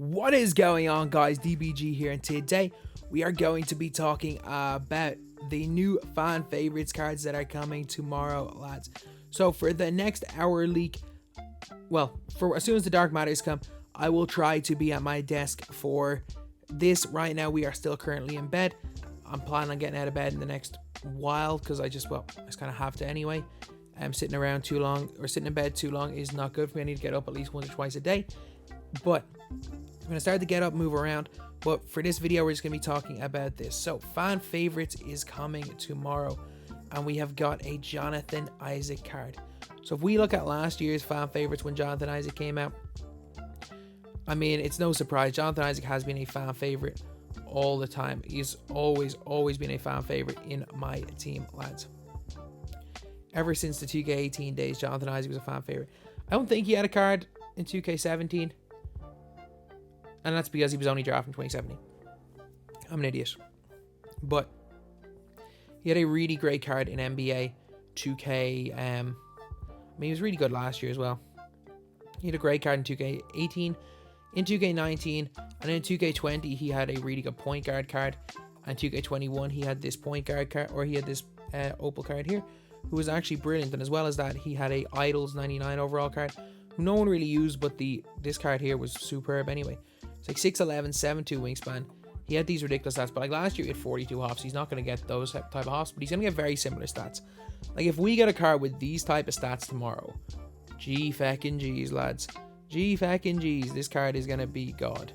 What is going on, guys? DBG here, and today we are going to be talking about the new fan favorites cards that are coming tomorrow, lads. So for the next hour leak, well, for as soon as the dark matters come, I will try to be at my desk for this. Right now we are still currently in bed. I'm planning on getting out of bed in the next while because I just kind of have to anyway. Sitting around too long or sitting in bed too long is not good for me. I need to get up at least once or twice a day. But I'm going to start to get up, move around. But for this video, we're just going to be talking about this. So fan favorites is coming tomorrow. And we have got a Jonathan Isaac card. So if we look at last year's fan favorites when Jonathan Isaac came out, I mean, it's no surprise. Jonathan Isaac has been a fan favorite all the time. He's always been a fan favorite in my team, lads. Ever since the 2K18 days, Jonathan Isaac was a fan favorite. I don't think he had a card in 2K17. And that's because he was only drafted in 2017. I'm an idiot. But he had a really great card in NBA 2K. I mean, he was really good last year as well. He had a great card in 2K18, in 2K19, and in 2K20 he had a really good point guard card. And 2K21 he had this point guard card, or he had this OPAL card here, who was actually brilliant. And as well as that, he had a Idols 99 overall card, who no one really used, but this card here was superb anyway. It's like 6'11", 7'2" wingspan. He had these ridiculous stats, but like last year he had 42 hops. He's not going to get those type of hops, but he's going to get very similar stats. Like if we get a card with these type of stats tomorrow, gee feckin' geez, lads. Gee feckin' geez, this card is going to be God.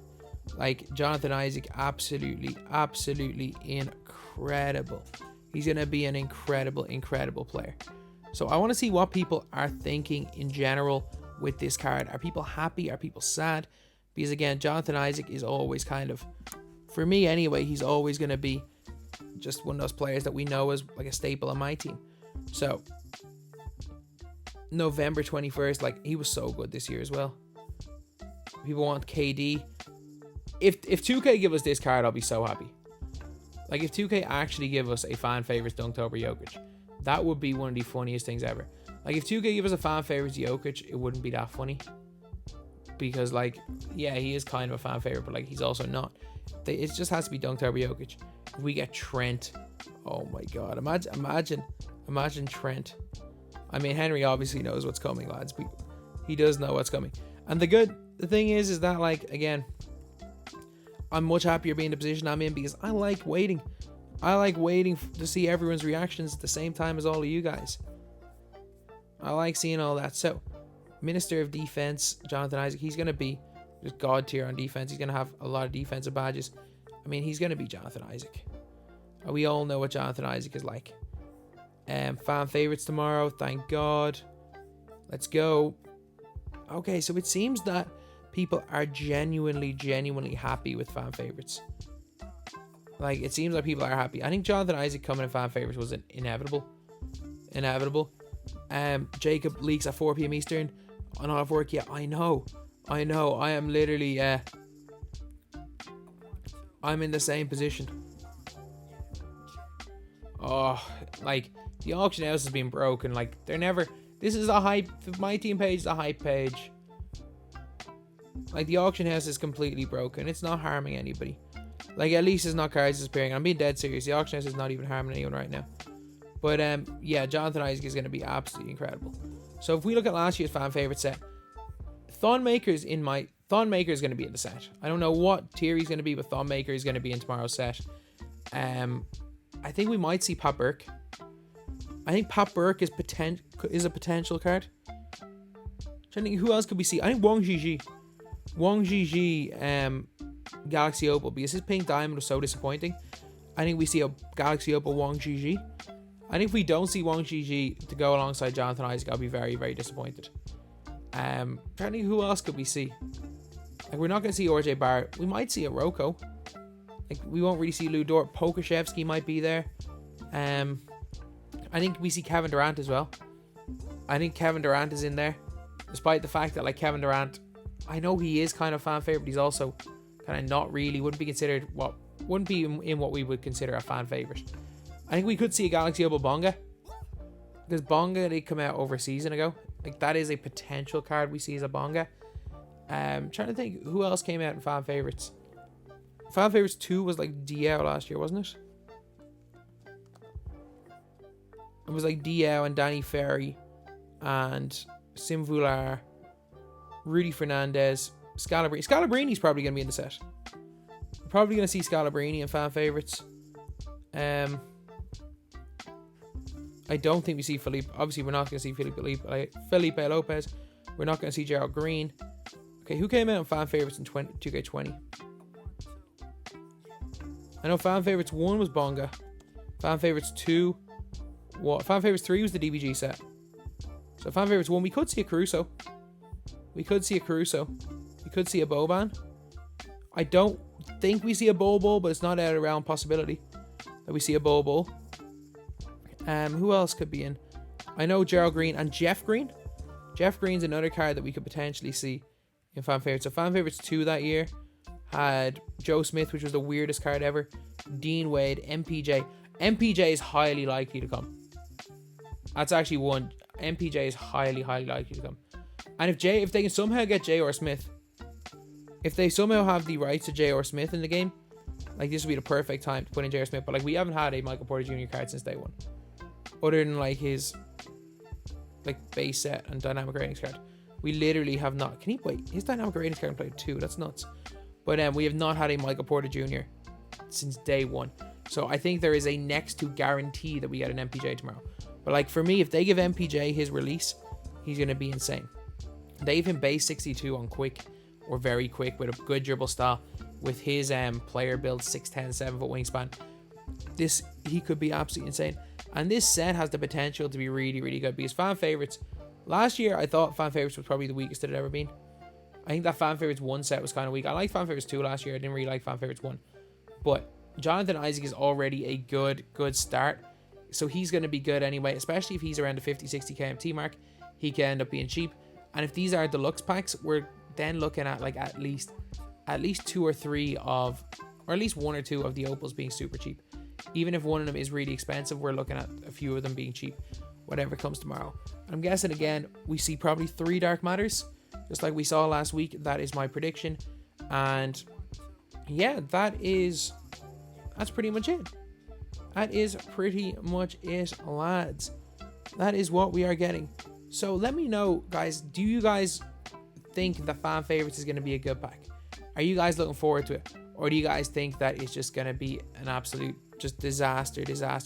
Like Jonathan Isaac, absolutely incredible. He's going to be an incredible player. So I want to see what people are thinking in general with this card. Are people happy? Are people sad? Because again, Jonathan Isaac is always kind of, for me anyway, he's always going to be just one of those players that we know as like a staple on my team. So, November 21st, like he was so good this year as well. People want KD. If 2K give us this card, I'll be so happy. Like if 2K actually give us a fan favorites dunked over Jokic, that would be one of the funniest things ever. Like if 2K give us a fan favorites Jokic, it wouldn't be that funny. Because like, yeah, he is kind of a fan favorite, but like he's also not. It just has to be dunked over Jokic. If we get Trent, oh my god, imagine Trent. I mean, Henry obviously knows what's coming, lads. He does know what's coming. And the thing is that like, again, I'm much happier being in the position I'm in because I like waiting. I like waiting to see everyone's reactions at the same time as all of you guys. I like seeing all that. So, Minister of Defense, Jonathan Isaac, he's going to be just God tier on defense. He's going to have a lot of defensive badges. I mean, he's going to be Jonathan Isaac. We all know what Jonathan Isaac is like. Fan favorites tomorrow, thank God. Let's go. Okay, so it seems that people are genuinely happy with fan favorites. Like, it seems like people are happy. I think Jonathan Isaac coming in fan favorites was inevitable. Jacob leaks at 4 p.m. Eastern. On off work, yeah, I know. I am literally, I'm in the same position. Oh, like, the auction house has been broken. Like, this is a hype, my team page is a hype page. Like, the auction house is completely broken. It's not harming anybody. Like, at least it's not cards disappearing. I'm being dead serious. The auction house is not even harming anyone right now. But, yeah, Jonathan Isaac is going to be absolutely incredible. So, if we look at last year's fan favorite set, Thonmaker is going to be in the set. I don't know what tier he's going to be, but Thonmaker is going to be in tomorrow's set. I think we might see Pat Burke. I think Pat Burke is a potential card. Trying to think, who else could we see? I think Wang Zhizhi, Galaxy Opal, because his pink diamond was so disappointing. I think we see a Galaxy Opal Wang Zhizhi. I think if we don't see Wang Zhizhi to go alongside Jonathan Isaac, I'll be very disappointed. Trying to think, who else could we see? Like, we're not going to see RJ Barrett. We might see a Rocco. Like, we won't really see Lou Dort. Pokashevsky might be there. I think we see Kevin Durant as well. I think Kevin Durant is in there. Despite the fact that, like, Kevin Durant, I know he is kind of fan favorite, but he's also kind of not really, wouldn't be in what we would consider a fan favorite. I think we could see a Galaxy Opal Bonga. Because Bonga did come out over a season ago. Like, that is a potential card we see as a Bonga. Trying to think who else came out in fan favorites. Fan favorites 2 was like DL last year, wasn't it? It was like DL and Danny Ferry and Sim Vular, Rudy Fernandez, Scalabrini. Scalabrini's probably going to be in the set. We're probably going to see Scalabrini in fan favorites. I don't think we see Felipe. Obviously, we're not going to see Felipe Lopez. We're not going to see Gerald Green. Okay, who came out in fan favorites in 2K20? I know fan favorites 1 was Bonga. Fan favorites 2... What? Fan favorites 3 was the DBG set. So fan favorites 1, we could see a Caruso. We could see a Boban. I don't think we see a Bobo, but it's not out of realm possibility that we see a Bobo. Who else could be in? I know Gerald Green and Jeff Green. Jeff Green's another card that we could potentially see in fan favorites. So fan favorites 2 that year had Joe Smith, which was the weirdest card ever. Dean Wade, MPJ. MPJ is highly likely to come. That's actually one. MPJ is highly likely to come. And if they can somehow get J.R. Smith, if they somehow have the rights to J.R. Smith in the game, like this would be the perfect time to put in J.R. Smith. But like we haven't had a Michael Porter Jr. card since day 1, other than like his like base set and dynamic ratings card. We literally have not. Can he wait? His dynamic ratings card played 2. That's nuts. But we have not had a Michael Porter Jr. since day 1. So I think there is a next to guarantee that we get an MPJ tomorrow. But like for me, if they give MPJ his release, he's going to be insane. They have him base 62 on quick or very quick with a good dribble style with his player build 6'10", 7-foot wingspan. He could be absolutely insane. And this set has the potential to be really good because fan favorites, last year I thought fan favorites was probably the weakest it had ever been. I think that fan favorites 1 set was kind of weak. I liked fan favorites 2 last year. I didn't really like fan favorites 1. But Jonathan Isaac is already a good start. So he's going to be good anyway, especially if he's around the 50-60 KMT mark. He can end up being cheap. And if these are deluxe packs, we're then looking at like at least 2 or 3 of, or at least 1 or 2 of the opals being super cheap. Even if one of them is really expensive, we're looking at a few of them being cheap, whatever comes tomorrow. I'm guessing again, we see probably 3 Dark Matters, just like we saw last week. That is my prediction. And yeah, that's pretty much it. That is pretty much it, lads. That is what we are getting. So let me know, guys, do you guys think that fan favorites is going to be a good pack? Are you guys looking forward to it? Or do you guys think that it's just going to be an absolute just disaster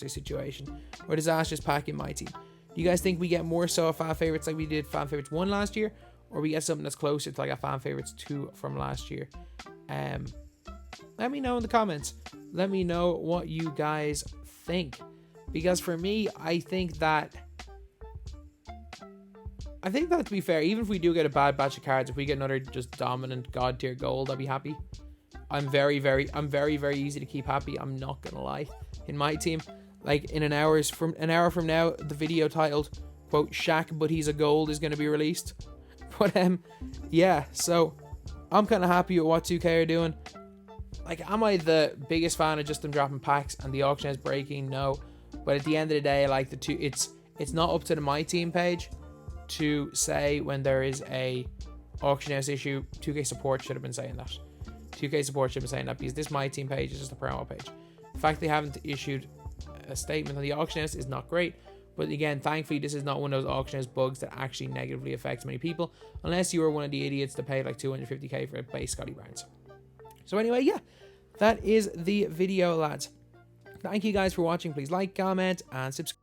situation? Or disastrous pack in my team? Do you guys think we get more so fan favorites like we did fan favorites 1 last year? Or we get something that's closer to like a fan favorites 2 from last year? Let me know in the comments. Let me know what you guys think. Because for me, I think that to be fair, even if we do get a bad batch of cards, if we get another just dominant god tier gold, I'll be happy. I'm very easy to keep happy. I'm not gonna lie. In my team, like in an hour from now, the video titled quote Shaq but he's a gold is gonna be released. But yeah, so I'm kind of happy with what 2K are doing. Like, am I the biggest fan of just them dropping packs and the auction is breaking? No. But at the end of the day, like it's not up to the MyTEAM page to say when there is a auction house issue. 2K support should have been saying that. 2K support should have been saying that because this MyTEAM page is just a promo page. The fact they haven't issued a statement on the auction house is not great. But again, thankfully, this is not one of those auction house bugs that actually negatively affects many people, unless you were one of the idiots to pay like 250k for a base Scotty Barnes. So anyway, yeah, that is the video, lads. Thank you guys for watching. Please like, comment, and subscribe.